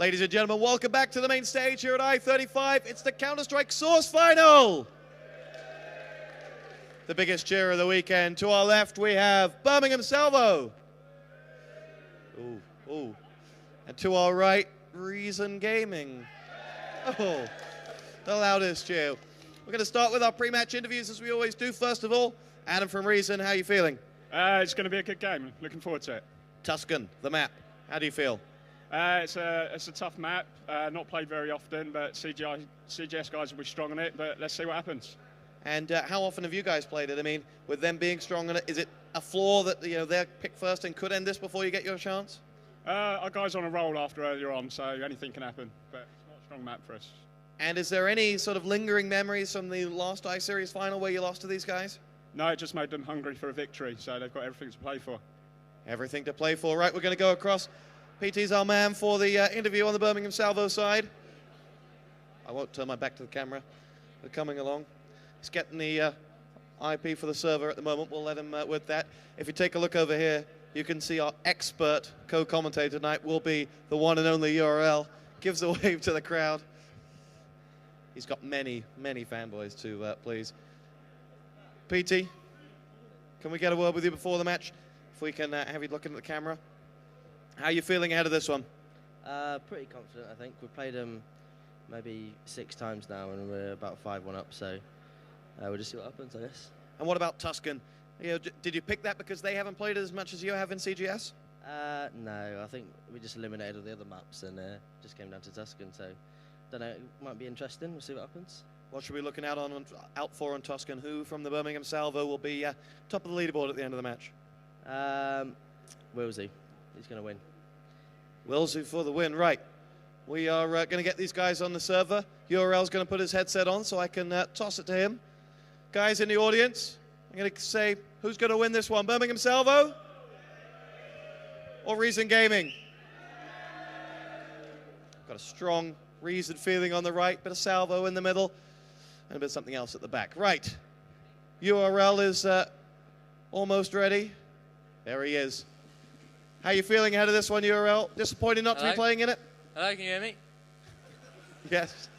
Ladies and gentlemen, welcome back to the main stage here at i35. It's the Counter-Strike Source Final. The biggest cheer of the weekend. To our left, we have Birmingham Salvo. Ooh. And to our right, Reason Gaming. Oh, the loudest cheer. We're going to start with our pre-match interviews as we always do. First of all, Adam from Reason, how are you feeling? It's going to be a good game. Looking forward to it. Tuscan, the map. How do you feel? It's a tough map. Not played very often, but CGS guys will be strong on it. But let's see what happens. And how often have you guys played it? I mean, with them being strong on it, is it a flaw that they're picked first and could end this before you get your chance? Our guys on a roll after earlier on, so anything can happen. But it's not a strong map for us. And is there any sort of lingering memories from the last I-Series final where you lost to these guys? No, it just made them hungry for a victory, so they've got everything to play for. Everything to play for. Right, we're going to go across. PT's our man for the interview on the Birmingham Salvo side. I won't turn my back to the camera. They're coming along. He's getting the IP for the server at the moment. We'll let him with that. If you take a look over here, you can see our expert co-commentator tonight will be the one and only URL. Gives a wave to the crowd. He's got many, many fanboys to please. PT, can we get a word with you before the match? If we can have you looking at the camera. How are you feeling ahead of this one? Pretty confident, I think. We've played them maybe 6 times now, and we're about 5-1 up, so we'll just see what happens, I guess. And what about Tuscan? Did you pick that because they haven't played as much as you have in CGS? No, I think we just eliminated all the other maps and just came down to Tuscan, so don't know, it might be interesting. We'll see what happens. What should we be looking out for on Tuscan? Who from the Birmingham Salvo will be top of the leaderboard at the end of the match? Willsy. He's going to win. Willsy for the win, right. We are going to get these guys on the server. URL's going to put his headset on so I can toss it to him. Guys in the audience, I'm going to say, who's going to win this one? Birmingham Salvo? Or Reason Gaming? Got a strong Reason feeling on the right, bit of Salvo in the middle, and a bit of something else at the back. Right. URL is almost ready. There he is. How are you feeling ahead of this one, URL? Disappointed not to be playing in it? Hello, can you hear me? Yes.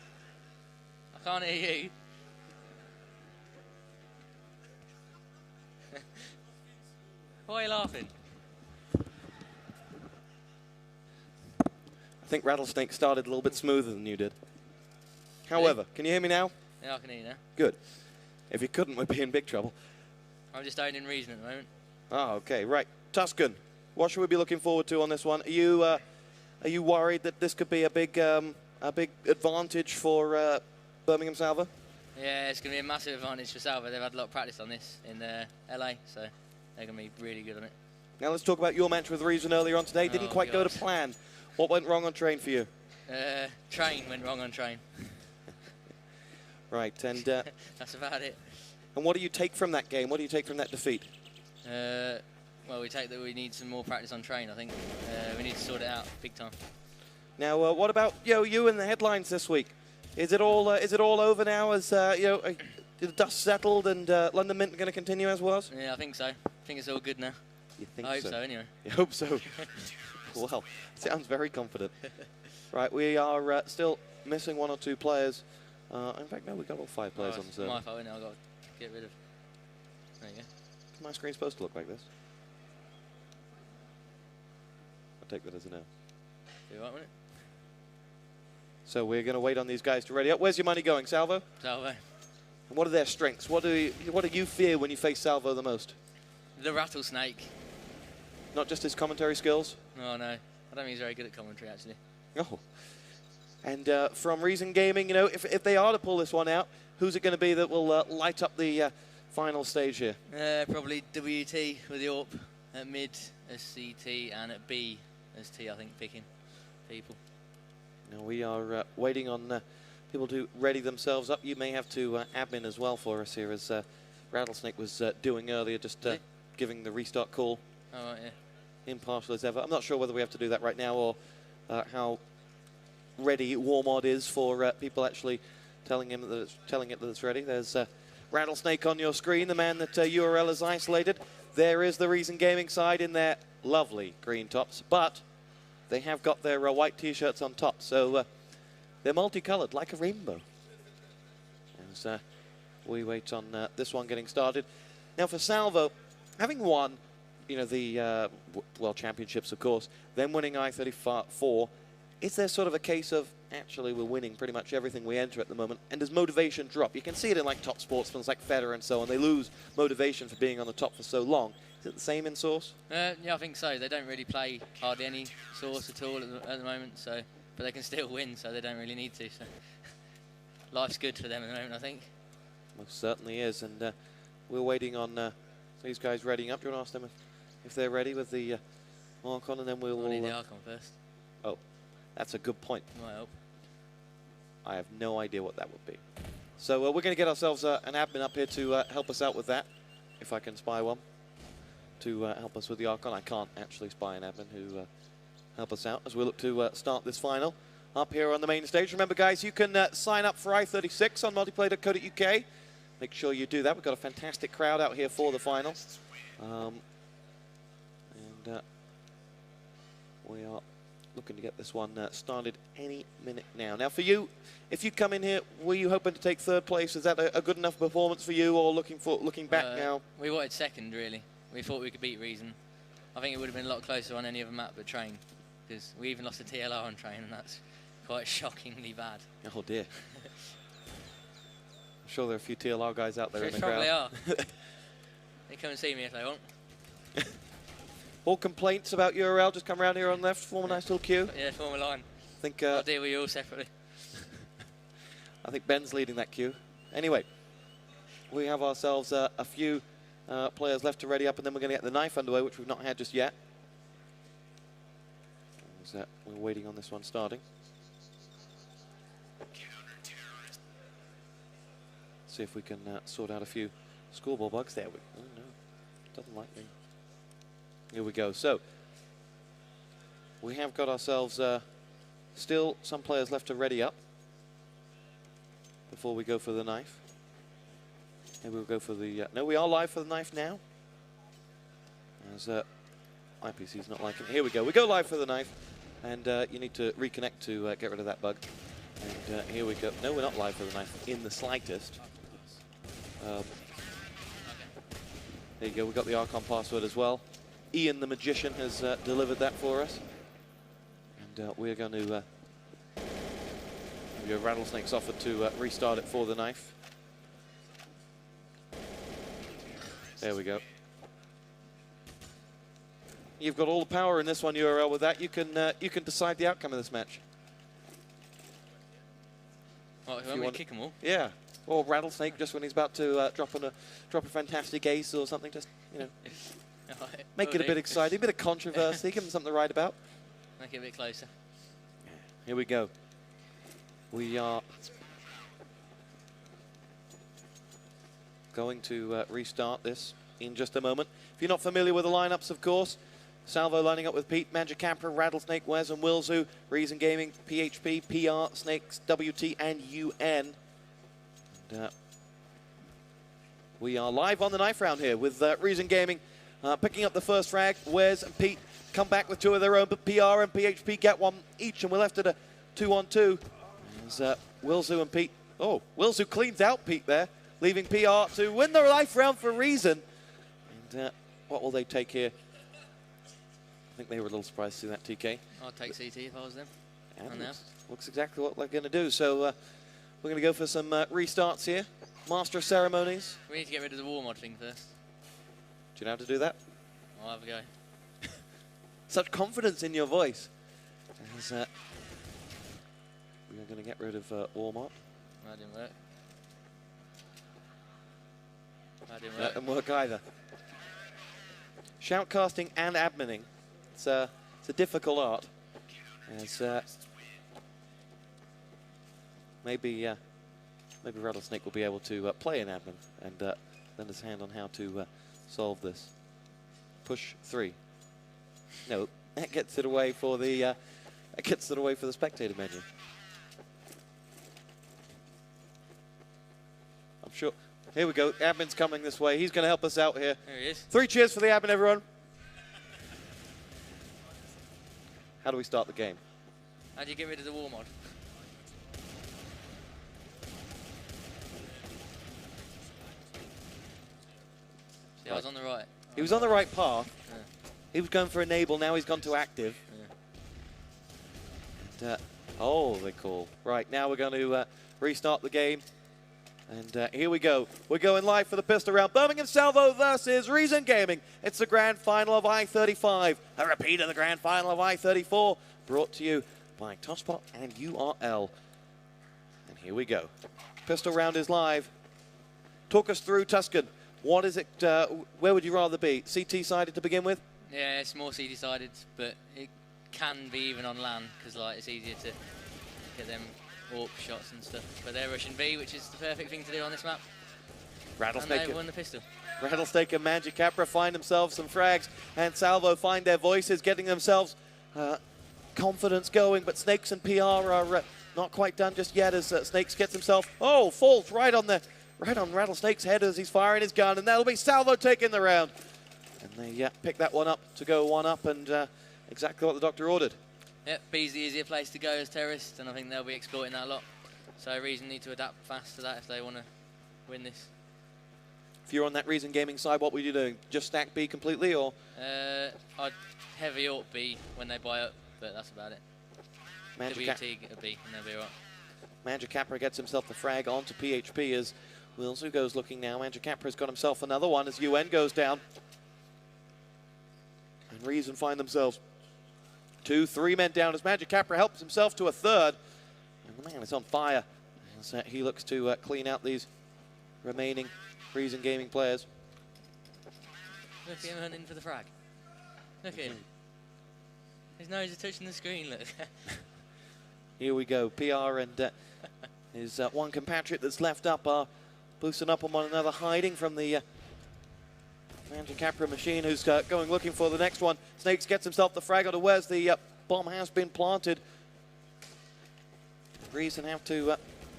I can't hear you. Why are you laughing? I think Rattlesnake started a little bit smoother than you did. However, can you hear me now? Yeah, I can hear you now. Good. If you couldn't, we'd be in big trouble. I'm just owning Reason at the moment. Oh, okay, right. Tuscan, what should we be looking forward to on this one? Are you worried that this could be a big advantage for Birmingham Salvo? Yeah, it's going to be a massive advantage for Salvo. They've had a lot of practice on this in LA, so they're going to be really good on it. Now let's talk about your match with Reason earlier on today. Didn't quite go to plan. What went wrong on train for you? Train went wrong on train. Right, and that's about it. And what do you take from that game? What do you take from that defeat? Well, we take that we need some more practice on train, I think. We need to sort it out big time. Now, what about you and the headlines this week? Is it all over now? As the dust settled and London Mint are going to continue as was? Yeah, I think so. I think it's all good now. You think I hope so? so, anyway. You hope so. Well, sounds very confident. Right, we are still missing 1 or 2 players. In fact, no, we've got all 5 players on the server. My fault, I've got to get rid of. There you go. My screen's supposed to look like this. I'll take that as a no. Be all right, won't it? So we're going to wait on these guys to ready up. Where's your money going, Salvo? Salvo. And what are their strengths? What do you fear when you face Salvo the most? The Rattlesnake. Not just his commentary skills? Oh, no. I don't think he's very good at commentary, actually. Oh. And from Reason Gaming, if they are to pull this one out, who's it going to be that will light up the final stage here? Probably WT with the AWP at mid as CT and at B as T, I think, picking people. Now we are waiting on people to ready themselves up. You may have to admin as well for us here, as Rattlesnake was doing earlier, just giving the restart call. Oh, right, yeah. Impartial as ever. I'm not sure whether we have to do that right now or how ready Warmod is for people actually telling it that it's ready. There's Rattlesnake on your screen, the man that URL has isolated. There is the Reason Gaming side in their lovely green tops, but they have got their white T-shirts on top, so they're multicolored, like a rainbow. As we wait on this one getting started. Now for Salvo, having won, you know, the World Championships, of course, then winning i35, is there sort of a case of, actually, we're winning pretty much everything we enter at the moment, and does motivation drop? You can see it in like top sportsmen like Federer and so on. They lose motivation for being on the top for so long. Is it the same in Source? Yeah, I think so. They don't really play hardly any Source at all at the moment, so but they can still win, so they don't really need to. So life's good for them at the moment, I think. Most certainly is, and we're waiting on these guys readying up. Do you want to ask them if they're ready with the Archon, and then we'll need the Archon first. Oh, that's a good point. Might help. I have no idea what that would be. So we're going to get ourselves an admin up here to help us out with that, if I can spy one, to help us with the Archon. I can't actually spy an admin who help us out as we look to start this final up here on the main stage. Remember, guys, you can sign up for i36 on multiplayer.co.uk. Make sure you do that. We've got a fantastic crowd out here for the final. We are looking to get this one started any minute now. Now, for you, if you come in here, were you hoping to take third place? Is that a good enough performance for you, or looking back now? We wanted second, really. We thought we could beat Reason. I think it would have been a lot closer on any other map but Train, because we even lost a TLR on Train, and that's quite shockingly bad. Oh dear. I'm sure there are a few TLR guys out there in the probably crowd. Are. They come and see me if they want. All complaints about URL, just come around here on the left, form a nice little queue. Yeah, form a line. I think I'll deal with you all separately. I think Ben's leading that queue. Anyway, we have ourselves a few players left to ready up, and then we're going to get the knife underway, which we've not had just yet. We're waiting on this one starting. See if we can sort out a few scoreboard bugs. There we go. Oh no, doesn't like me. Here we go. So we have got ourselves still some players left to ready up before we go for the knife. And we'll go for the... no, we are live for the knife now. As IPC's not liking it. Here we go. We go live for the knife. And you need to reconnect to get rid of that bug. And here we go. No, we're not live for the knife in the slightest. There you go. We've got the Archon password as well. Ian the Magician has delivered that for us. And we're going to... Rattlesnake's offered to restart it for the knife. There we go. You've got all the power in this one, URL. With that, you can decide the outcome of this match. Oh, if you want me to kick them all? Yeah. Or Rattlesnake just when he's about to drop a fantastic ace or something. Just, you know, make it a bit exciting, a bit of controversy, give them something to write about. Make it a bit closer. Here we go. We are going to restart this in just a moment. If you're not familiar with the lineups, of course, Salvo lining up with Pete, Magic Capra, Rattlesnake, Wes and Wilzu, Reason Gaming, PHP, PR, Snakes, WT and UN. And, we are live on the knife round here with Reason Gaming picking up the first frag. Wes and Pete come back with two of their own, but PR and PHP get one each, and we're left at a 2-on-2. As Wilzu and Pete, oh, Wilzu cleans out Pete there, leaving PR to win the life round for Reason. And what will they take here? I think they were a little surprised to see that, TK. I'd take CT if I was them. Yeah, looks exactly what they're going to do. So we're going to go for some restarts here. Master of Ceremonies. We need to get rid of the war mod thing first. Do you know how to do that? I'll have a go. Such confidence in your voice. As, we are going to get rid of war mod. That didn't work. That didn't work. That didn't work either. Shoutcasting and adminning. It's a difficult art. As, maybe Rattlesnake will be able to play an admin and lend us a hand on how to solve this. Push 3. No, that gets it away for the spectator menu. I'm sure. Here we go. Admin's coming this way. He's going to help us out here. There he is. 3 cheers for the admin, everyone. How do we start the game? How do you get rid of the war mod? See, I was on the right. He was on the right path. Yeah. He was going for enable, now he's gone to active. Yeah. And, oh, they call. Right, now we're going to restart the game. And here we go. We're going live for the pistol round. Birmingham Salvo versus Reason Gaming. It's the grand final of i35. A repeat of the grand final of i34. Brought to you by Tosspot and URL. And here we go. Pistol round is live. Talk us through Tuscan. What is it, where would you rather be? CT sided to begin with? Yeah, it's more CD sided, but it can be even on LAN because like it's easier to get them AWP shots and stuff. But they're rushing B, which is the perfect thing to do on this map. Rattlesnake. And they won the pistol. Rattlesnake and Magic Capra find themselves some frags, and Salvo find their voices, getting themselves confidence going. But Snakes and PR are not quite done just yet as Snakes gets himself, falls right on Rattlesnake's head as he's firing his gun, and that'll be Salvo taking the round. And they pick that one up to go one up, and exactly what the doctor ordered. Yep, B's the easier place to go as terrorists, and I think they'll be exploiting that a lot. So Reason need to adapt fast to that if they want to win this. If you're on that Reason Gaming side, what would you doing? Just stack B completely, or? I'd heavy AWP B when they buy up, but that's about it. Magic WT a B, and they'll be alright. Magic Capra gets himself the frag onto PHP as Wilsu goes looking now. Magic Capra's got himself another one as UN goes down. And Reason find themselves 2, 3 men down as Magic Capra helps himself to a third. And the man is on fire as he looks to clean out these remaining Reason Gaming players. Look at him hunting for the frag. Look at him. His nose is touching the screen, look. Here we go. PR and his one compatriot that's left up are boosting up on one another, hiding from the Magic Capra machine, who's going looking for the next one. Snakes gets himself the frag onto where's the bomb has been planted. Reason have to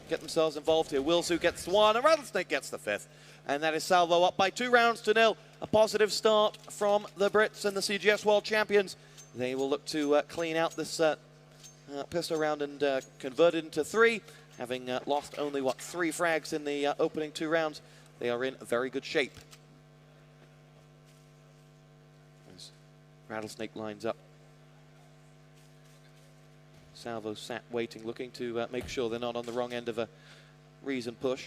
get themselves involved here. Wilsu gets one, and Rattlesnake gets the 5th. And that is Salvo up by 2 rounds to 0. A positive start from the Brits and the CGS World Champions. They will look to clean out this pistol round and convert it into 3. Having lost only, 3 frags in the opening 2 rounds. They are in very good shape. As Rattlesnake lines up. Salvo sat waiting, looking to make sure they're not on the wrong end of a Reason push.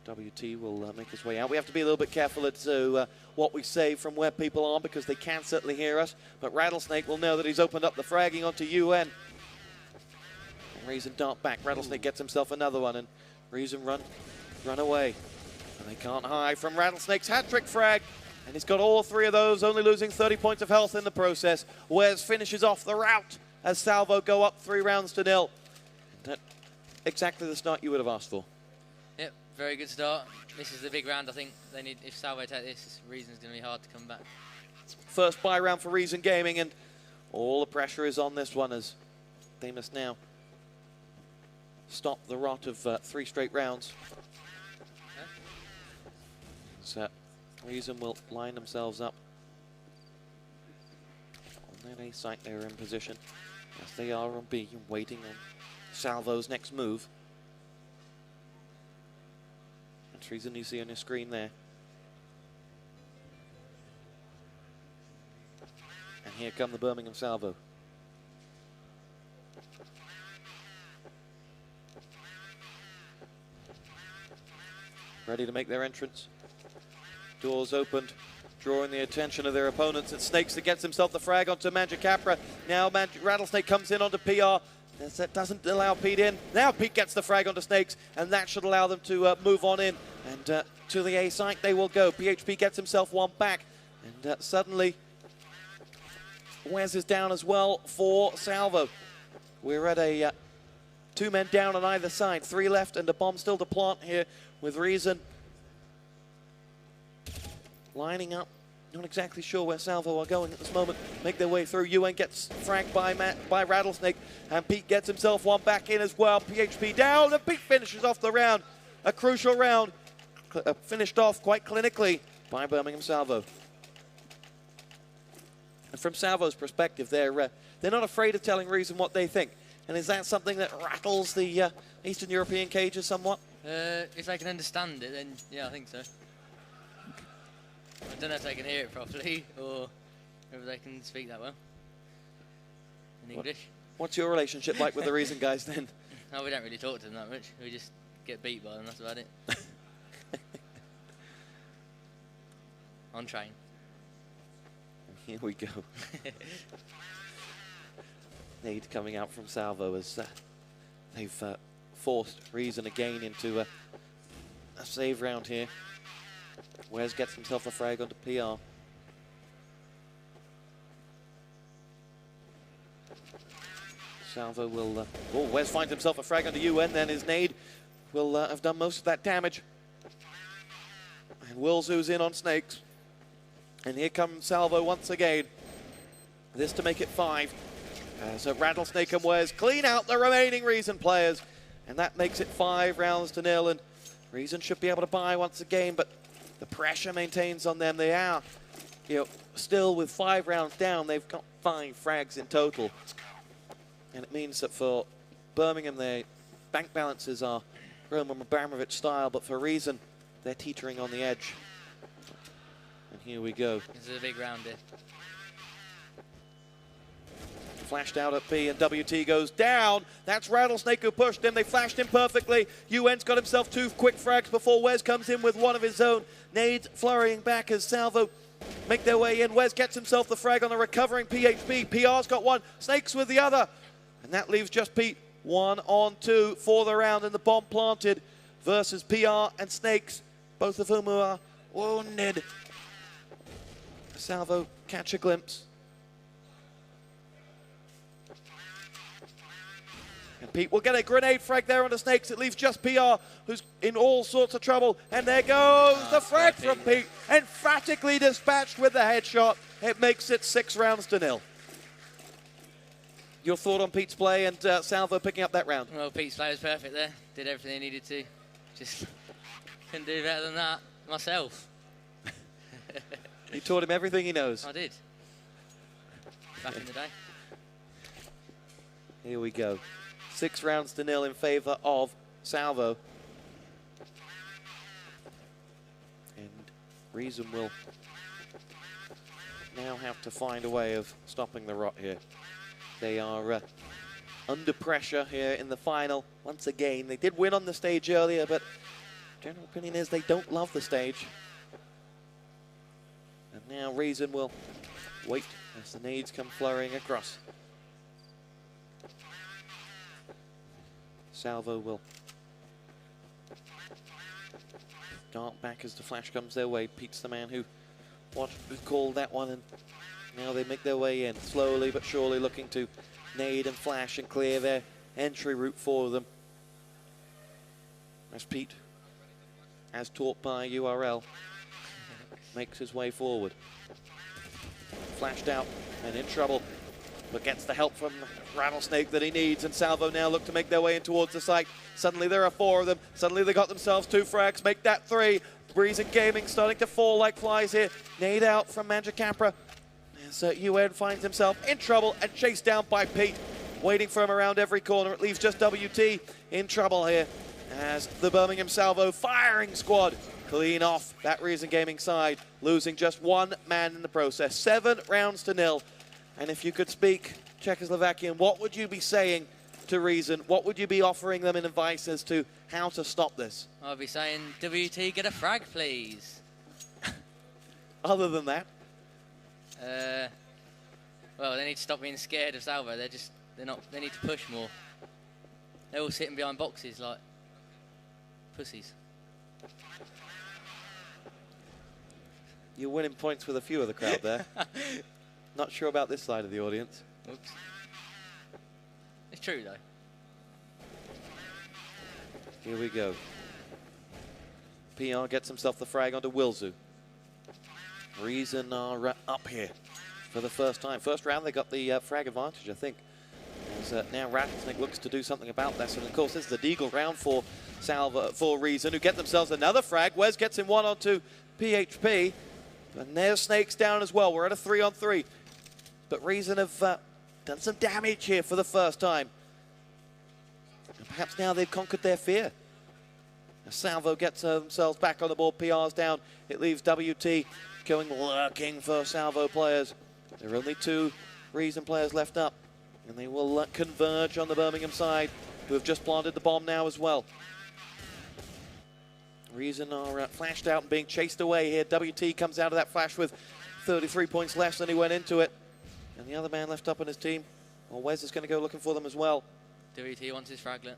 WT will make his way out. We have to be a little bit careful as to what we say from where people are, because they can certainly hear us. But Rattlesnake will know that he's opened up the fragging onto UN. And Reason dart back. Rattlesnake gets himself another one, and Reason run away. And they can't hide from Rattlesnake's hat-trick frag. And he's got all 3 of those, only losing 30 points of health in the process. Wes finishes off the rout as Salvo go up 3 rounds to 0. Exactly the start you would have asked for. Yep, very good start. This is the big round. I think they need. If Salvo take this, Reason's going to be hard to come back. First buy round for Reason Gaming, and all the pressure is on this one as they must now stop the rot of 3 straight rounds. So Reason will line themselves up on that A site. They're in position as they are on B, waiting on Salvo's next move. That's Reason you see on your screen there. And here come the Birmingham Salvo. Ready to make their entrance. Doors opened, drawing the attention of their opponents. It's Snakes that gets himself the frag onto Magic Capra. Now Rattlesnake comes in onto PR. That doesn't allow Pete in. Now Pete gets the frag onto Snakes, and that should allow them to move on in. And to the A site they will go. PHP gets himself one back. And suddenly, Wes is down as well for Salvo. We're at a 2 men down on either side. 3 left and a bomb still to plant here with Reason lining up. Not exactly sure where Salvo are going at this moment. Make their way through. UN gets fragged by Rattlesnake, and Pete gets himself one back in as well. PHP down, and Pete finishes off the round. A crucial round, finished off quite clinically. by Birmingham Salvo. And from Salvo's perspective, they're not afraid of telling Reason what they think. And is that something that rattles the Eastern European cages somewhat? If they can understand it, then yeah, I think so. I don't know if they can hear it properly or if they can speak that well in English. What's your relationship like with the Reason guys then? No, we don't really talk to them that much. We just get beat by them, that's about it. On train. Here we go. Nade coming out from Salvo as they've forced Reason again into a save round here. Wes gets himself a frag onto PR. Salvo will... oh, Wes finds himself a frag onto UN, then his Nade will have done most of that damage. And Wilzu's in on Snakes. And here comes Salvo once again. This to make it 5. So Rattlesnake and Wes clean out the remaining Reason players. And that makes it 5-0. And Reason should be able to buy once again, but the pressure maintains on them. They are, still with 5 rounds down. They've got 5 frags in total. And it means that for Birmingham, their bank balances are Roman Abramovich style, but for Reason, they're teetering on the edge. And here we go. This is a big round here. Flashed out at B and WT goes down. That's Rattlesnake who pushed him. They flashed him perfectly. UN's got himself 2 quick frags before Wes comes in with one of his own. Nades flurrying back as Salvo make their way in. Wes gets himself the frag on the recovering PHP. PR's got one. Snakes with the other. And that leaves just Pete 1 on 2 for the round, and the bomb planted versus PR and Snakes, both of whom are wounded. Salvo catch a glimpse. And Pete will get a grenade frag there on the Snakes. It leaves just PR, who's in all sorts of trouble. And there goes the frag from Pete, emphatically dispatched with the headshot. It makes it 6-0. Your thought on Pete's play and Salvo picking up that round? Well, Pete's play was perfect there. Did everything he needed to. Just couldn't do better than that myself. You taught him everything he knows. I did. Back in the day. Here we go. 6-0 in favour of Salvo. And Reason will now have to find a way of stopping the rot here. They are under pressure here in the final. Once again, they did win on the stage earlier, but general opinion is they don't love the stage. And now Reason will wait as the nades come flurrying across. Salvo will dart back as the flash comes their way. Pete's the man who called that one, and now they make their way in, slowly but surely looking to nade and flash and clear their entry route for them. As Pete, as taught by URL, makes his way forward. Flashed out and in trouble, but gets the help from Rattlesnake that he needs, and Salvo now look to make their way in towards the site. Suddenly there are 4 of them. Suddenly they got themselves 2 frags, make that 3. Breeze Gaming starting to fall like flies here. Nade out from Magic Capra. So UN finds himself in trouble and chased down by Pete, waiting for him around every corner. It leaves just WT in trouble here as the Birmingham Salvo firing squad clean off that Reason Gaming side, losing just 1 man in the process. 7-0. And if you could speak Czechoslovakian, what would you be saying to Reason? What would you be offering them in advice as to how to stop this? I'll be saying, WT, get a frag, please. Other than that? Well, they need to stop being scared of Salvo. They need to push more. They're all sitting behind boxes like pussies. You're winning points with a few of the crowd there. Not sure about this side of the audience. Oops. It's true, though. Here we go. PR gets himself the frag onto Wilzu. Reason are up here for the first time. First round, they got the frag advantage, I think. As now Rattlesnake looks to do something about this. And of course, this is the Deagle round for Salvo, for Reason, who get themselves another frag. Wes gets him 1 onto PHP. And there's Snakes down as well. We're at a 3-on-3. But Reason have done some damage here for the first time. And perhaps now they've conquered their fear. As Salvo gets themselves back on the board, PR's down. It leaves WT going lurking for Salvo players. There are only 2 Reason players left up. And they will converge on the Birmingham side, who have just planted the bomb now as well. Reason are flashed out and being chased away here. WT comes out of that flash with 33 points less than he went into it. And the other man left up on his team, well, Wes is going to go looking for them as well. WT wants his fraglet.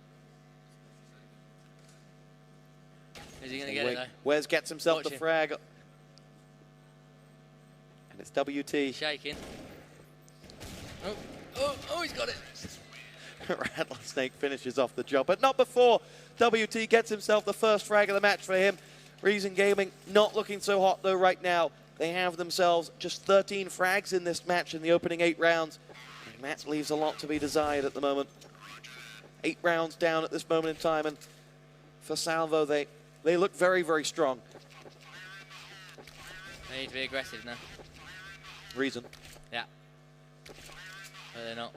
Is he going to get it though? Wes gets himself the frag. And it's WT. Shaking. Oh, he's got it. Rattlesnake finishes off the job, but not before WT gets himself the first frag of the match for him. Reason Gaming not looking so hot though right now. They have themselves just 13 frags in this match in the opening 8 rounds. And that leaves a lot to be desired at the moment. 8 rounds down at this moment in time, and for Salvo, they look very, very strong. They need to be aggressive now. Reason. Yeah. But they're not.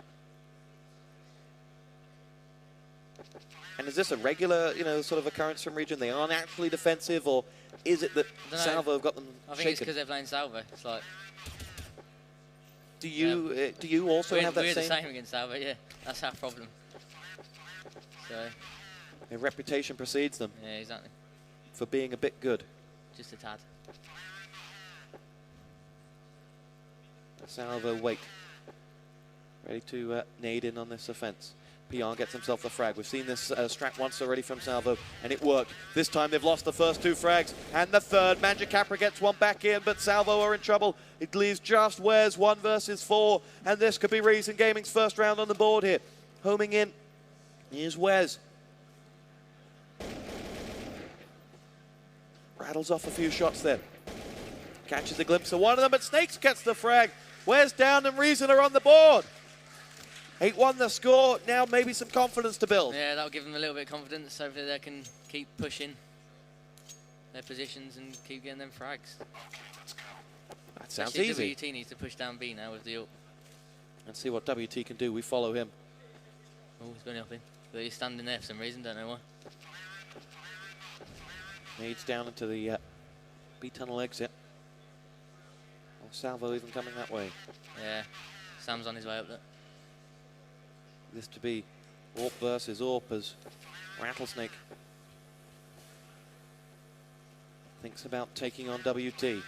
And is this a regular, sort of occurrence from Region? They aren't actually defensive, or is it that Salvo have got them shaken? I think it's because they're playing Salvo. It's like. Do you also have that we're same? We're the same against Salvo, yeah. That's our problem. So. Their reputation precedes them. Yeah, exactly. For being a bit good. Just a tad. Salvo wait. Ready to nade in on this offense. PR gets himself the frag. We've seen this strat once already from Salvo, and it worked. This time they've lost the first 2 frags, and the third. Magic Capra gets one back in, but Salvo are in trouble. It leaves just Wes 1 versus 4, and this could be Reason Gaming's first round on the board here. Homing in is Wes. Rattles off a few shots then. Catches a glimpse of one of them, but Snakes gets the frag. Wes down and Reason are on the board. 8-1 the score, now maybe some confidence to build. Yeah, that'll give them a little bit of confidence. Hopefully they can keep pushing their positions and keep getting them frags. That sounds Actually, easy. WT needs to push down B now with the ult. Let's see what WT can do. We follow him. Oh, he's going up in. But he's standing there for some reason, don't know why. Nades down into the B tunnel exit. Oh, Salvo even coming that way. Yeah, Sam's on his way up there. This to be AWP versus AWP as Rattlesnake thinks about taking on WT.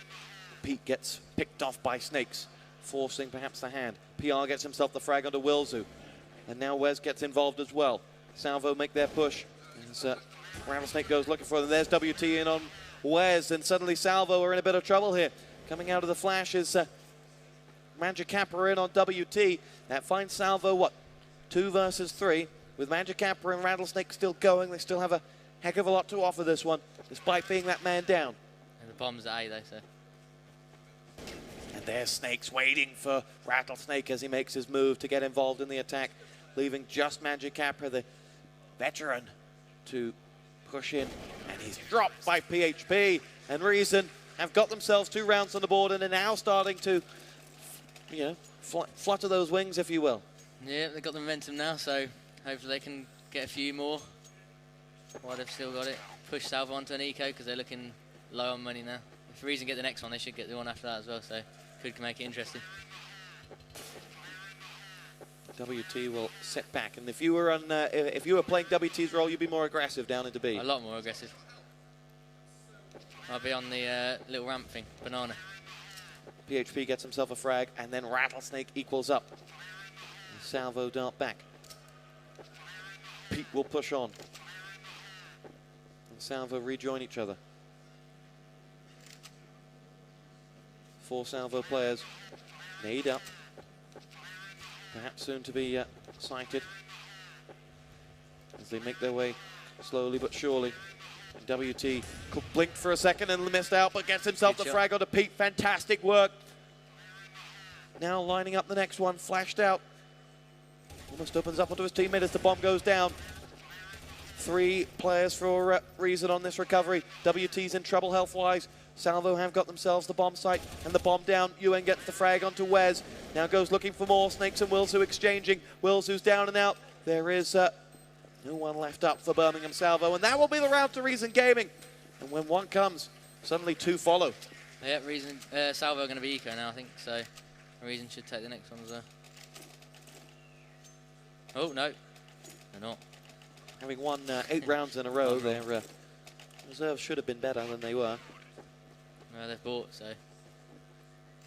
Pete gets picked off by Snakes, forcing perhaps the hand. PR gets himself the frag onto Wilzu. And now Wes gets involved as well. Salvo make their push. As Rattlesnake goes looking for them. There's WT in on Wes, and suddenly Salvo are in a bit of trouble here. Coming out of the flash is Magic Capra in on WT. That finds Salvo, what, 2 versus 3. With Magic Capra and Rattlesnake still going, they still have a heck of a lot to offer this one, despite being that man down. And the bomb's at A though, so. And there's Snakes waiting for Rattlesnake as he makes his move to get involved in the attack, leaving just Magic Capra, the veteran, to push in. And he's dropped by PHP. And Reason have got themselves 2 rounds on the board and are now starting to, flutter those wings, if you will. Yeah, they've got the momentum now, so hopefully they can get a few more while they've still got it. Push Salvo onto an eco because they're looking low on money now. If Reason get the next one, they should get the one after that as well, so could make it interesting. WT will sit back, and if you were on, if you were playing WT's role, you'd be more aggressive down into B. A lot more aggressive. I'll be on the little ramp thing, banana. PHP gets himself a frag, and then Rattlesnake equals up. Salvo dart back. Pete will push on. And Salvo rejoin each other. 4 Salvo players. Nade up. Perhaps soon to be sighted. As they make their way slowly but surely. And WT blinked for a second and missed out, but gets himself the frag onto Pete. Fantastic work. Now lining up the next one, flashed out. Almost opens up onto his teammate as the bomb goes down. 3 players for Reason on this recovery. WT's in trouble health-wise. Salvo have got themselves the bomb site and the bomb down. UN gets the frag onto Wes. Now goes looking for more. Snakes and Wilsu exchanging. Wilsu's down and out. There is no one left up for Birmingham Salvo, and that will be the round to Reason Gaming. And when one comes, suddenly two follow. Yeah, Reason, Salvo are going to be eco now, I think, so Reason should take the next one as well. Oh, no, they're not. Having won 8 rounds in a row, their reserves should have been better than they were. No, they've bought, so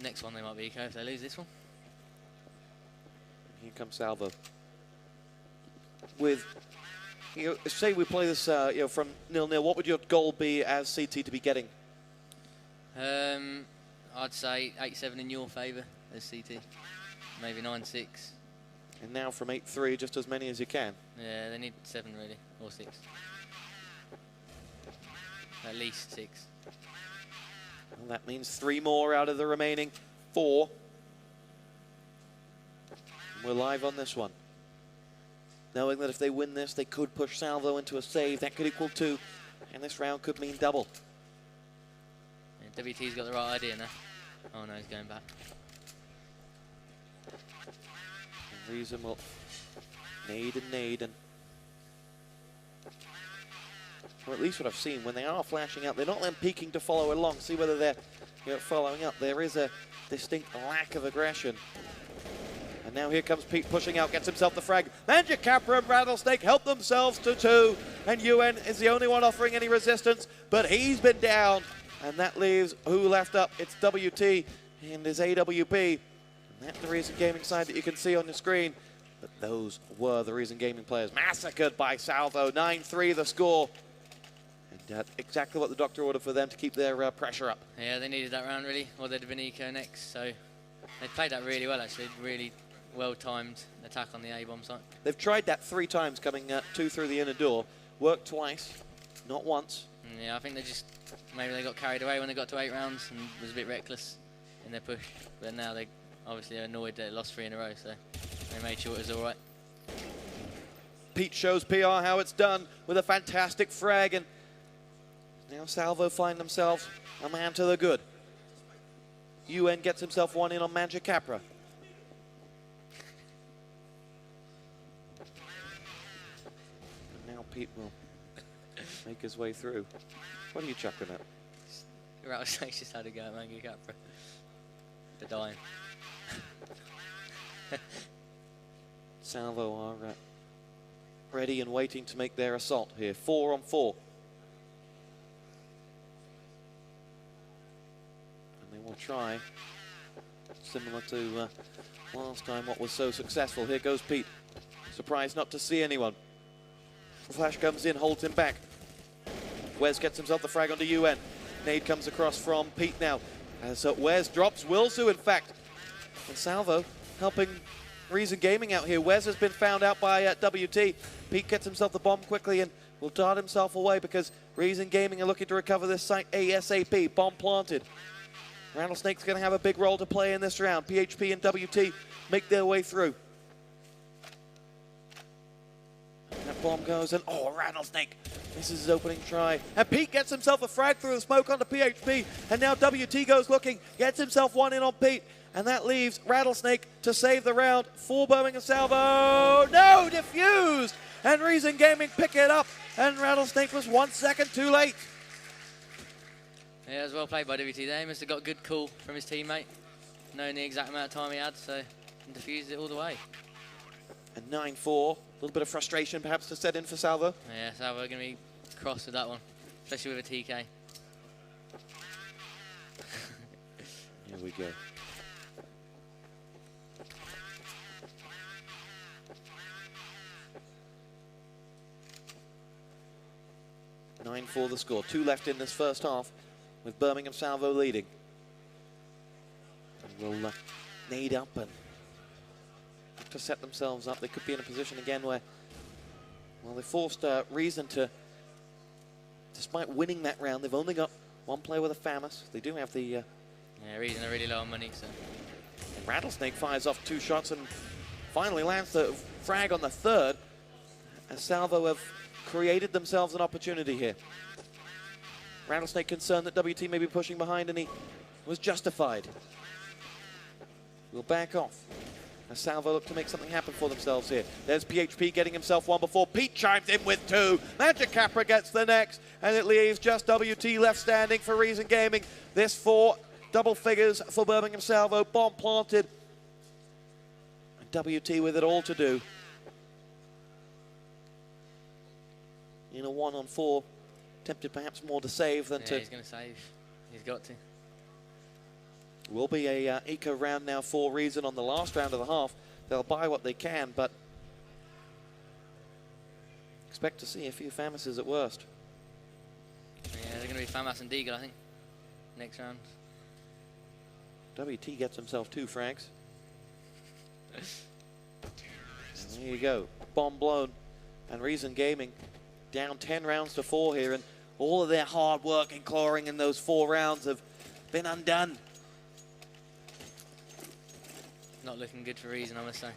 next one they might be eco if they lose this one. Here comes Salvo. With, say we play this, from 0-0, what would your goal be as CT to be getting? I'd say 8-7 in your favour as CT, maybe 9-6. And now from 8-3, just as many as you can. Yeah, they need 7 really, or 6. At least 6. Well, that means 3 more out of the remaining 4. We're live on this one. Knowing that if they win this, they could push Salvo into a save. That could equal 2, and this round could mean double. Yeah, WT's got the right idea now. Oh no, he's going back. And Reason will nade, or at least what I've seen, when they are flashing out, they're not then peeking to follow along, see whether they're following up. There is a distinct lack of aggression. And now here comes Pete pushing out, gets himself the frag. Magic Capra and Rattlesnake help themselves to 2, and UN is the only one offering any resistance, but he's been down, and that leaves who left up? It's WT and his AWP. And that's the Reason Gaming side that you can see on the screen. But those were the Reason Gaming players massacred by Salvo. 9-3 the score. And exactly what the doctor ordered for them to keep their pressure up. Yeah, they needed that round really, or they'd have been eco next, so they played that really well actually, really well-timed attack on the A-bomb site. They've tried that 3 times, coming 2 through the inner door. Worked twice, not once. Yeah, I think maybe they got carried away when they got to 8 rounds and was a bit reckless in their push. But now they obviously are annoyed they lost 3 in a row, so they made sure it was all right. Pete shows PR how it's done with a fantastic frag, and now Salvo find themselves a man to the good. UN gets himself one in on Magic Capra. And now Pete will make his way through. What are you chucking at? Rattlesnake's just had a go at Magic Capra. They're dying. Salvo are ready and waiting to make their assault here. 4 on 4. And they will try, similar to last time, what was so successful. Here goes Pete. Surprised not to see anyone. Flash comes in, holds him back. Wes gets himself the frag onto UN. Nade comes across from Pete now. As Wes drops Wilsu, in fact. And Salvo helping Reason Gaming out here. Wes has been found out by WT. Pete gets himself the bomb quickly and will dart himself away because Reason Gaming are looking to recover this site ASAP. Bomb planted. Rattlesnake's going to have a big role to play in this round. PHP and WT make their way through. And that bomb goes and, oh, Rattlesnake. This is his opening try. And Pete gets himself a frag through the smoke onto PHP. And now WT goes looking, gets himself one in on Pete. And that leaves Rattlesnake to save the round for Birmingham Salvo. No, diffused! And Reason Gaming pick it up. And Rattlesnake was 1 second too late. Yeah, it was well played by WT there. He must have got a good call from his teammate, knowing the exact amount of time he had, so and diffused it all the way. And 9-4, a little bit of frustration perhaps to set in for Salvo. Yeah, Salvo are going to be cross with that one, especially with a TK. Here we go. (9-4) the score. 2 left in this first half, with Birmingham Salvo leading. And will nade up and have to set themselves up. They could be in a position again where, well, they forced Reason to, despite winning that round, they've only got 1 player with a FAMAS. They do have the... yeah, Reason are really low on money, so... Rattlesnake fires off 2 shots and finally lands the frag on the 3rd, as Salvo have created themselves an opportunity here. Rattlesnake concerned that WT may be pushing behind, and he was justified. We'll back off as Salvo look to make something happen for themselves here. There's PHP getting himself one before Pete chimes in with two. Magic Capra gets the next, and it leaves just WT left standing for Reason Gaming. This for double figures for Birmingham Salvo, bomb planted. And WT with it all to do. In a 1-on-4, tempted perhaps more to save than to... He's going to save. He's got to. Will be a eco round now for Reason on the last round of the half. They'll buy what they can, but expect to see a few Famises at worst. Yeah, they're going to be Famas and Deagle, I think, next round. WT gets himself 2 frags. There you go. Bomb blown. And Reason Gaming down 10 rounds to 4 here, and all of their hard work and clawing in those 4 rounds have been undone. Not looking good for Reason, I must say.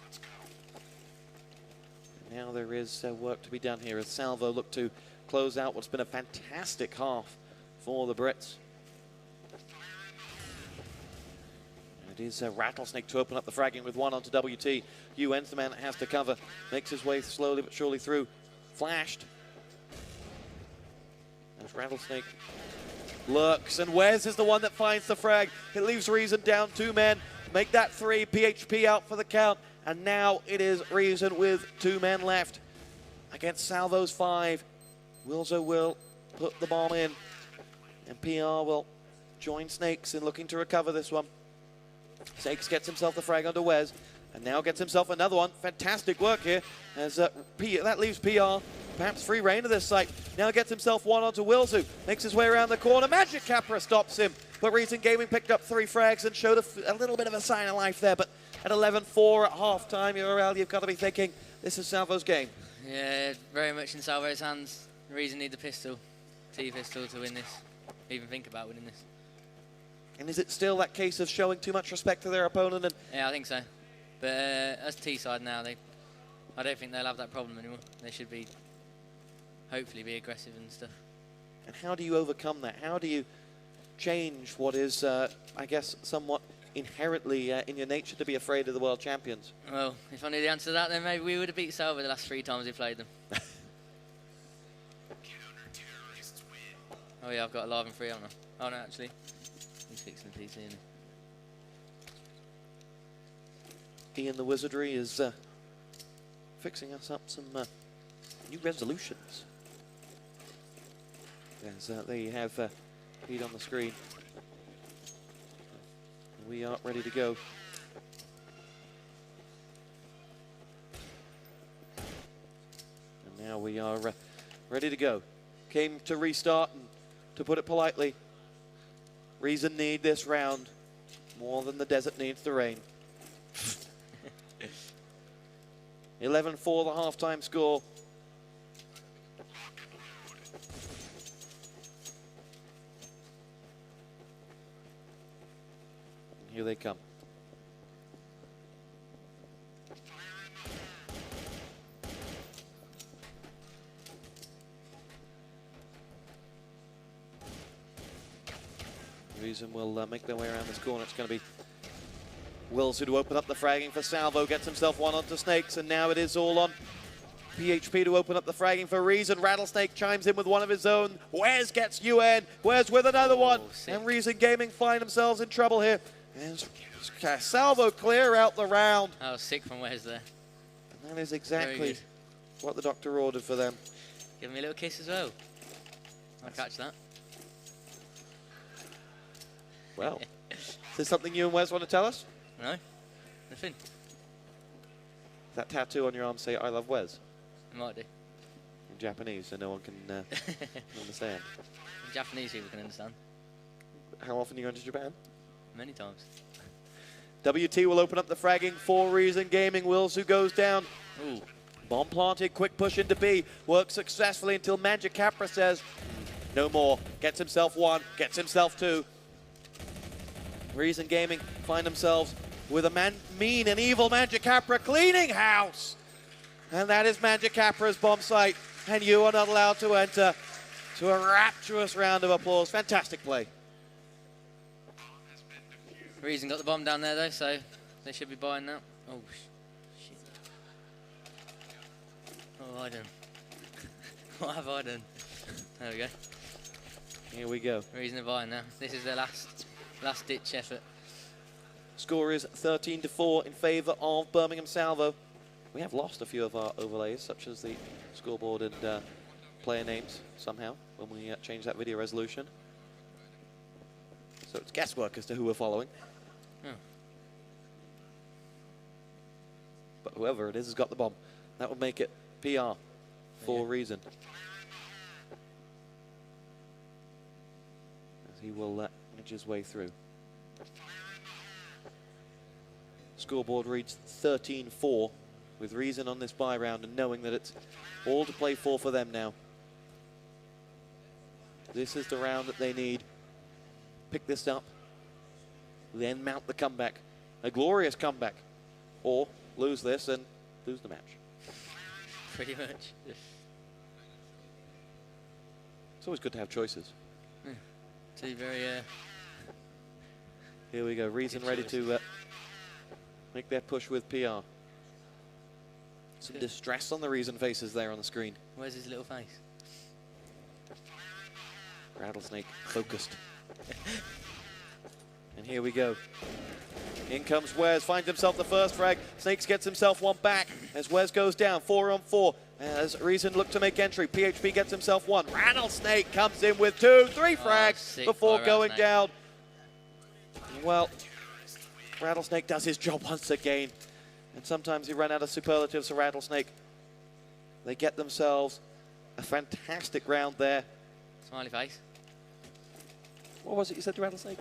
Now there is work to be done here as Salvo look to close out what's been a fantastic half for the Brits. It is Rattlesnake to open up the fragging with 1 onto WT. UN's the man that has to cover. Makes his way slowly but surely through. Flashed. As Rattlesnake lurks, and Wes is the one that finds the frag. It leaves Reason down 2 men. Make that 3, PHP out for the count, and now it is Reason with 2 men left against Salvo's 5. Wilzo will put the bomb in, and PR will join Snakes in looking to recover this one. Snakes gets himself the frag onto Wes, and now gets himself another one. Fantastic work here, as that leaves PR perhaps free reign of this site. Now gets himself 1 onto Wilzu, makes his way around the corner. Magic Capra stops him, but Reason Gaming picked up 3 frags and showed a little bit of a sign of life there. But at 11-4 at half-time, you've got to be thinking, this is Salvo's game. Yeah, very much in Salvo's hands. Reason need the pistol, T-pistol, to win this. Even think about winning this. And is it still that case of showing too much respect to their opponent? And yeah, I think so. But as T-side now, I don't think they'll have that problem anymore. They should be, hopefully, be aggressive and stuff. And how do you overcome that? How do you change what is, I guess, somewhat inherently in your nature to be afraid of the world champions? Well, if I knew the answer to that, then maybe we would have beat Salvo the last 3 times we played them. Oh yeah, I've got a live and free, haven't I? Oh no, actually. He's fixing the PC, isn't he? Ian the Wizardry is fixing us up some new resolutions. As there you have feed on the screen. We are ready to go. And now we are ready to go. Came to restart, and to put it politely, Reason need this round more than the desert needs the rain. 11-4 the halftime score. Here they come. Reason will make their way around this corner. It's going to be Wilson to open up the fragging for Salvo. Gets himself 1 onto Snakes, and now it is all on PHP to open up the fragging for Reason. Rattlesnake chimes in with 1 of his own. Wes gets UN. Wes with another one. And Reason Gaming find themselves in trouble here. And Salvo clear out the round. I was sick from Wes there. And that is exactly what the doctor ordered for them. Give me a little kiss as well. I'll catch that. Well, is there something you and Wes want to tell us? No, nothing. That tattoo on your arm say, I love Wes? It might do. In Japanese, so no one can understand. Japanese people can understand. How often are you going to Japan? Many times. WT will open up the fragging for Reason Gaming. Wilsu goes down. Ooh. Bomb planted, quick push into B. Works successfully until Magic Capra says, no more. Gets himself 1, gets himself 2. Reason Gaming find themselves with a mean and evil Magic Capra cleaning house. And that is Magic Capra's bomb site. And you are not allowed to enter. to a rapturous round of applause. Fantastic play. Reason got the bomb down there though, so they should be buying now. Oh, shit. What have I done? What have I done? There we go. Here we go. Reason are buying now. This is their last ditch effort. Score is 13-4 in favour of Birmingham Salvo. We have lost a few of our overlays, such as the scoreboard and player names, somehow, when we change that video resolution. So it's guesswork as to who we're following. Oh. But whoever it is has got the bomb. That would make it PR for Reason. As he will edge his way through. Scoreboard reads 13-4 with Reason on this bye round and knowing that it's all to play for them now. This is the round that they need. Pick this up, then mount the comeback. A glorious comeback. Or lose this and lose the match. Pretty much. It's always good to have choices. Yeah. Two very... Here we go, Reason ready to make their push with PR. Some distress on the Reason faces there on the screen. Where's his little face? Rattlesnake focused. And here we go. In comes Wes, finds himself the first frag. Snakes gets himself one back as Wes goes down, 4 on 4. As Reason look to make entry, PHP gets himself one. Rattlesnake comes in with 2, 3 frags before going down. Well, Rattlesnake does his job once again. And sometimes you run out of superlatives for Rattlesnake. They get themselves a fantastic round there. Smiley face. What was it you said to Rattlesnake?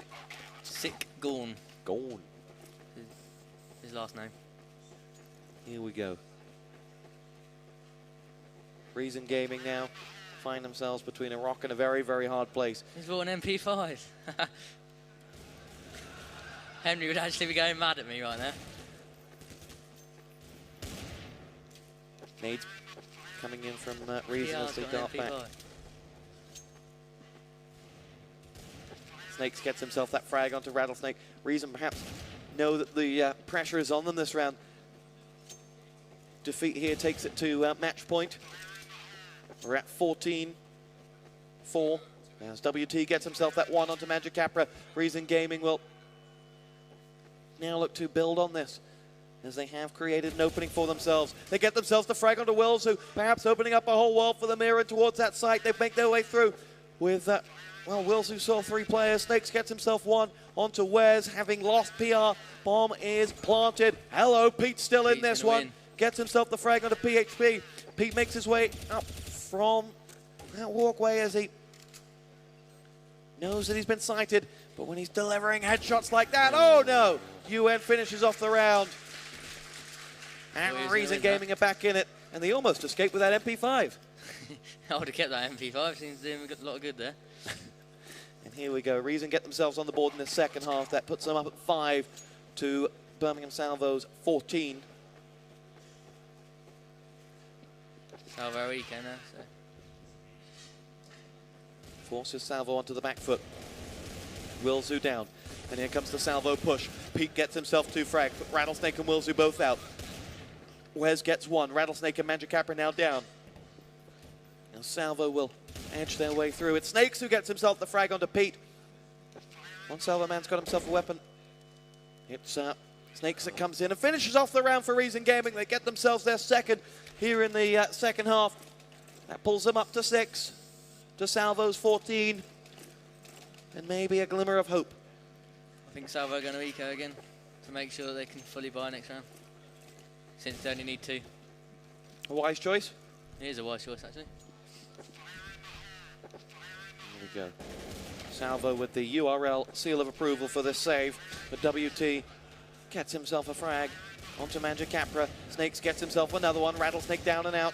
Sick Gorn. Gorn. His last name. Here we go. Reason Gaming now find themselves between a rock and a very, very hard place. He's bought an MP5. Henry would actually be going mad at me right now. Nades coming in from Reason as they dart back. Snakes gets himself that frag onto Rattlesnake. Reason perhaps know that the pressure is on them this round. Defeat here takes it to match point. We're at 14-4. As WT gets himself that one onto Magic Capra. Reason Gaming will now look to build on this as they have created an opening for themselves. They get themselves the frag onto Wills, who perhaps opening up a whole world for the mirror towards that site. They make their way through with, well, Wills, who saw 3 players. Snakes gets himself one onto Wes, having lost PR. Bomb is planted. Hello, Pete's still in this one. Gets himself the frag onto PHP. Pete makes his way up from that walkway as he knows that he's been sighted. But when he's delivering headshots like that, oh no! UN finishes off the round. And Reason Gaming are back in it. And they almost escaped with that MP5. I would have kept that MP5. Seems to have got a lot of good there. And here we go. Reason get themselves on the board in the second half. That puts them up at 5 to Birmingham Salvo's 14. Salvo Eco now, so. Forces Salvo onto the back foot. Wilzu down. And here comes the Salvo push. Pete gets himself 2 frags. Put Rattlesnake and Wilzu both out. Wes gets 1. Rattlesnake and Magic Capra now down. Now Salvo will edge their way through. It's Snakes who gets himself the frag onto Pete. One Salvo man's got himself a weapon. It's Snakes that comes in and finishes off the round for Reason Gaming. They get themselves their second here in the second half. That pulls them up to 6. To Salvo's 14. And maybe a glimmer of hope. I think Salvo are going to eco again to make sure that they can fully buy next round. Since they only need 2. A wise choice? It is a wise choice, actually. Here we go. Salvo with the URL seal of approval for this save. But WT gets himself a frag onto Magic Capra. Snakes gets himself another one. Rattlesnake down and out.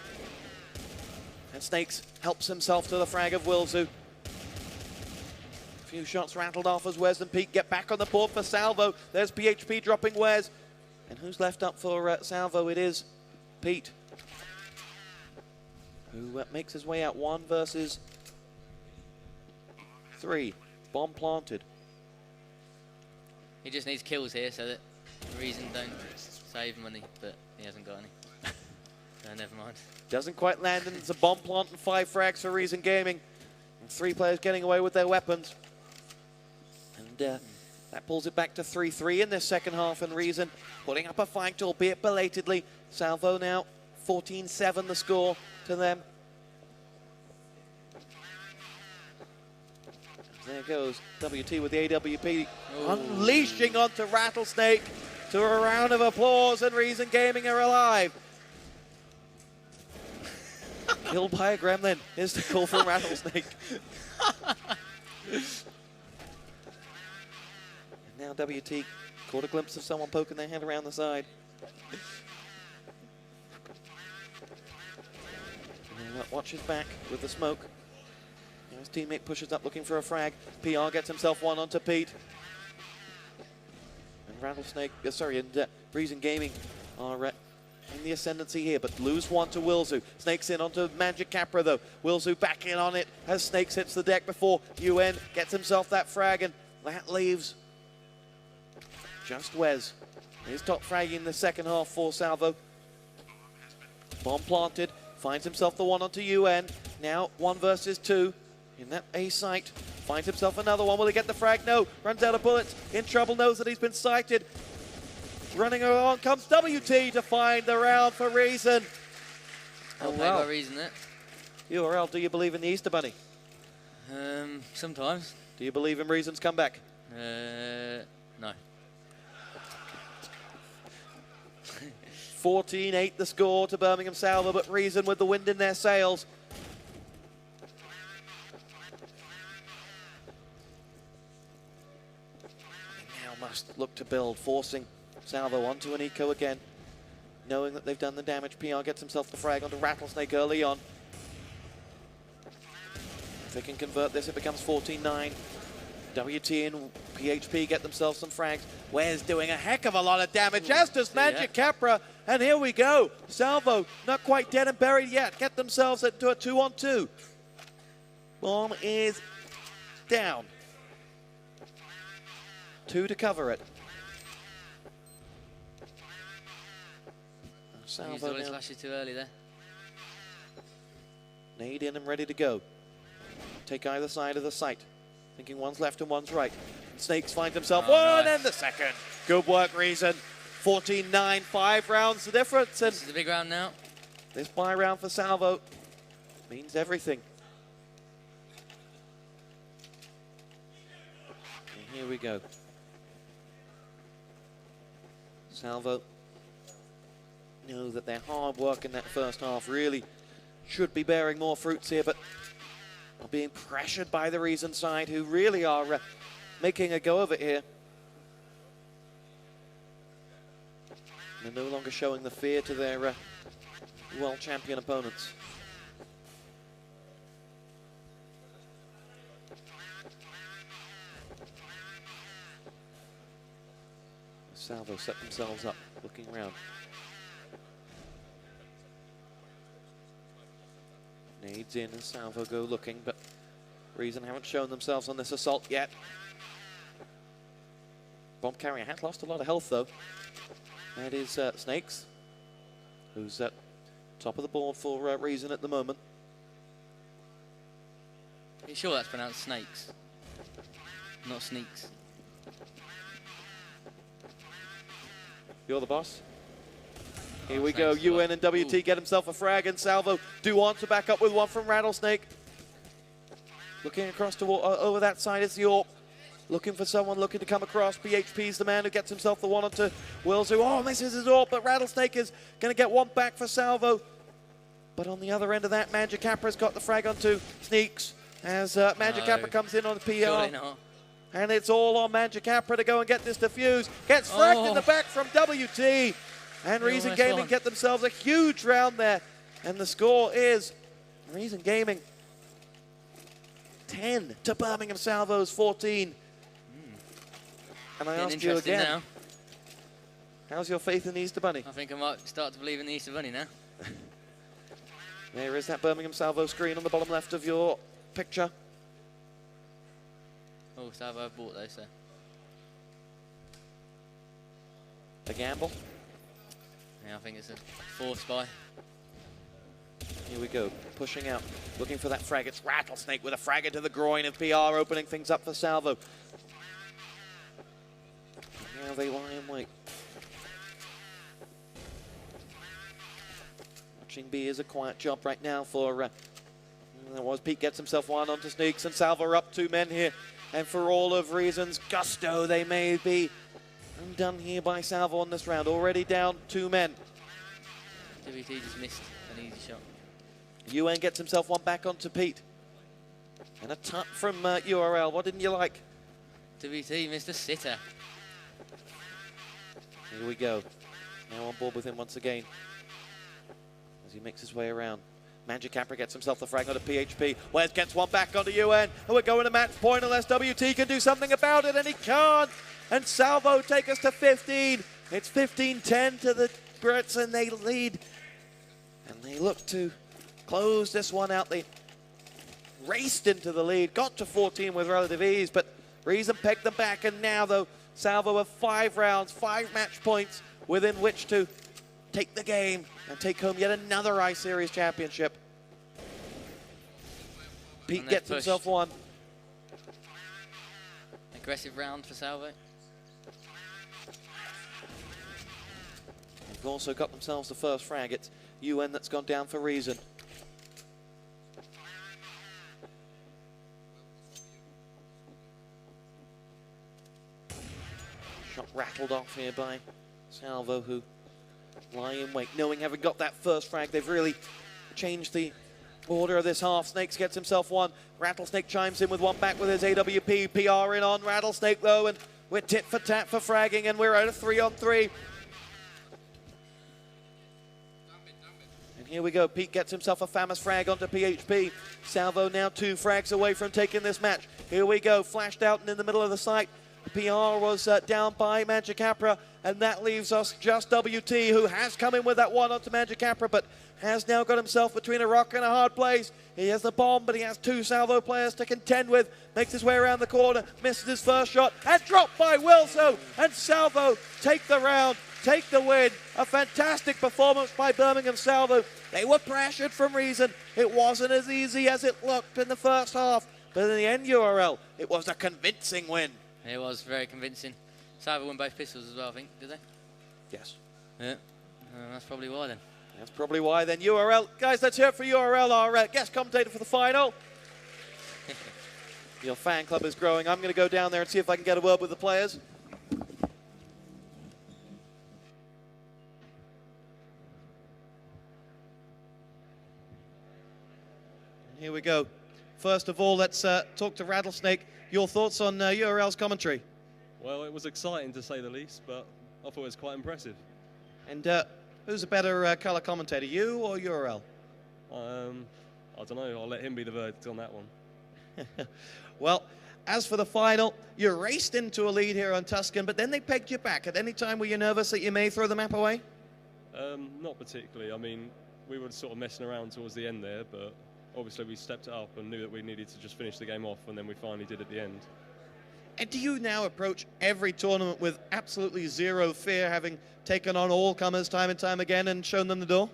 And Snakes helps himself to the frag of Wilzu. A few shots rattled off as Wes and Pete get back on the board for Salvo. There's PHP dropping Wes. And who's left up for Salvo? It is Pete, who makes his way out 1 versus 3. Bomb planted. He just needs kills here so that Reason don't save money, but he hasn't got any. So never mind. Doesn't quite land, and it's a bomb plant and 5 frags for Reason Gaming. And 3 players getting away with their weapons. And that pulls it back to 3-3 in this second half, and Reason putting up a fight, albeit belatedly. Salvo now 14-7 the score to them. There goes WT with the AWP, unleashing onto Rattlesnake to a round of applause, and Reason Gaming are alive. Killed by a gremlin is the call from Rattlesnake. And now WT caught a glimpse of someone poking their head around the side. And watches back with the smoke. His teammate pushes up looking for a frag. PR gets himself one onto Pete. And Rattlesnake, and Reason Gaming are in the ascendancy here, but lose one to Wilzu. Snakes in onto Magic Capra though. Wilzu back in on it as Snakes hits the deck before UN gets himself that frag, and that leaves just Wes. His top frag in the second half for Salvo. Bomb planted, finds himself the one onto UN. Now 1 versus 2. In that A site, finds himself another one. Will he get the frag? No. Runs out of bullets. In trouble, knows that he's been sighted. Running along comes WT to find the round for Reason. I'll pay by Reason it. URL, do you believe in the Easter Bunny? Sometimes. Do you believe in Reason's comeback? No. 14-8 the score to Birmingham Salvo, but Reason with the wind in their sails. Must look to build, forcing Salvo onto an eco again, knowing that they've done the damage. PR gets himself the frag onto Rattlesnake early on. If they can convert this, it becomes 14-9. WT and PHP get themselves some frags. Ware's doing a heck of a lot of damage, as does Magic Capra. And here we go. Salvo, not quite dead and buried yet, get themselves into a 2-on-2. Bomb is down. 2 to cover it. Salvo used all his flashes too early there. Nade in and ready to go. Take either side of the site. Thinking one's left and one's right. Snakes finds himself one and the second. Good work, Reason. 14-9, 5 rounds the difference. And this is the big round now. This bye round for Salvo means everything. And here we go. Salvo know that their hard work in that first half really should be bearing more fruits here, but are being pressured by the Reason side, who really are making a go of it here. They're no longer showing the fear to their world champion opponents. Salvo set themselves up, looking around. Nades in and Salvo go looking, but Reason haven't shown themselves on this assault yet. Bomb carrier has lost a lot of health though. That is Snakes, who's at top of the board for Reason at the moment. Are you sure that's pronounced Snakes? Not Sneaks? You're the boss. Here we go. UN and WT get himself a frag, and Salvo do want to back up with one from Rattlesnake. Looking across to over that side is the AWP. Looking for someone looking to come across. PHP's the man who gets himself the one onto Wilzu. Oh, misses his AWP, but Rattlesnake is going to get one back for Salvo. But on the other end of that, Magic Capra's got the frag onto Sneaks as Magic Capra comes in on the PR. Surely not. And it's all on Magic Capra to go and get this defused. Gets fragged in the back from WT. And Reason Gaming get themselves a huge round there. And the score is Reason Gaming 10 to Birmingham Salvo's 14. And I ask you again, now. How's your faith in the Easter Bunny? I think I might start to believe in the Easter Bunny now. There is that Birmingham Salvo screen on the bottom left of your picture. Oh, salvo I've bought those, so. The gamble. Yeah, I think it's a forced buy. Here we go, pushing out, looking for that frag. It's Rattlesnake with a frag into the groin of PR, opening things up for Salvo. Now they lie in wait. Watching B is a quiet job right now for, there was Pete gets himself one onto Sneaks, and Salvo are up 2 men here. And for all of reasons, gusto they may be undone here by Salvo on this round. Already down 2 men. WT just missed an easy shot. UN gets himself one back onto Pete. And a tut from URL. What didn't you like? WT missed a sitter. Here we go. Now on board with him once again. As he makes his way around. Magic Capra gets himself the frag onto PHP. Wes gets one back onto UN. And we're going to match point unless WT can do something about it. And he can't. And Salvo take us to 15. It's 15-10 to the Brits, and they lead. And they look to close this one out. They raced into the lead, got to 14 with relative ease, but Reason pegged them back. And now, though, Salvo have 5 rounds, 5 match points within which to take the game and take home yet another I-Series championship. Pete gets himself one. Aggressive round for Salvo. They've also got themselves the first frag. It's UN that's gone down for Reason. Shot rattled off here by Salvo, who lie in wait. Knowing having got that first frag, they've really changed the order of this half. Snakes gets himself one. Rattlesnake chimes in with one back with his AWP. PR in on Rattlesnake, though, and we're tit for tat for fragging, and we're at a 3-on-3. And here we go. Pete gets himself a famous frag onto PHP. Salvo now 2 frags away from taking this match. Here we go. Flashed out and in the middle of the site. PR was down by Magic Capra, and that leaves us just WT, who has come in with that one onto Magic Capra, but has now got himself between a rock and a hard place. He has the bomb, but he has 2 Salvo players to contend with. Makes his way around the corner, misses his first shot, and dropped by Wilso. And Salvo take the round, take the win. A fantastic performance by Birmingham Salvo. They were pressured from Reason. It wasn't as easy as it looked in the first half, but in the end, URL, it was a convincing win. It was very convincing. Salvo won both pistols as well, I think, did they? Yes. Yeah. That's probably why then. That's probably why then. URL. Guys, let's hear it for URL, our guest commentator for the final. Your fan club is growing. I'm going to go down there and see if I can get a word with the players. Here we go. First of all, let's talk to Rattlesnake. Your thoughts on URL's commentary? Well, it was exciting to say the least, but I thought it was quite impressive. And who's a better colour commentator, you or URL? I don't know. I'll let him be the verdict on that one. Well, as for the final, you raced into a lead here on Tuscan, but then they pegged you back. At any time were you nervous that you may throw the map away? Not particularly. I mean, we were sort of messing around towards the end there, but obviously we stepped it up and knew that we needed to just finish the game off, and then we finally did at the end. And do you now approach every tournament with absolutely zero fear, having taken on all comers time and time again and shown them the door?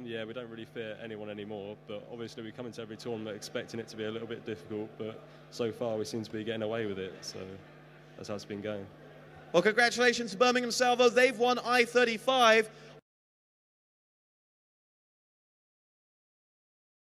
Yeah, we don't really fear anyone anymore, but obviously we come into every tournament expecting it to be a little bit difficult, but so far we seem to be getting away with it, so that's how it's been going. Well, congratulations to Birmingham Salvo. They've won I-35.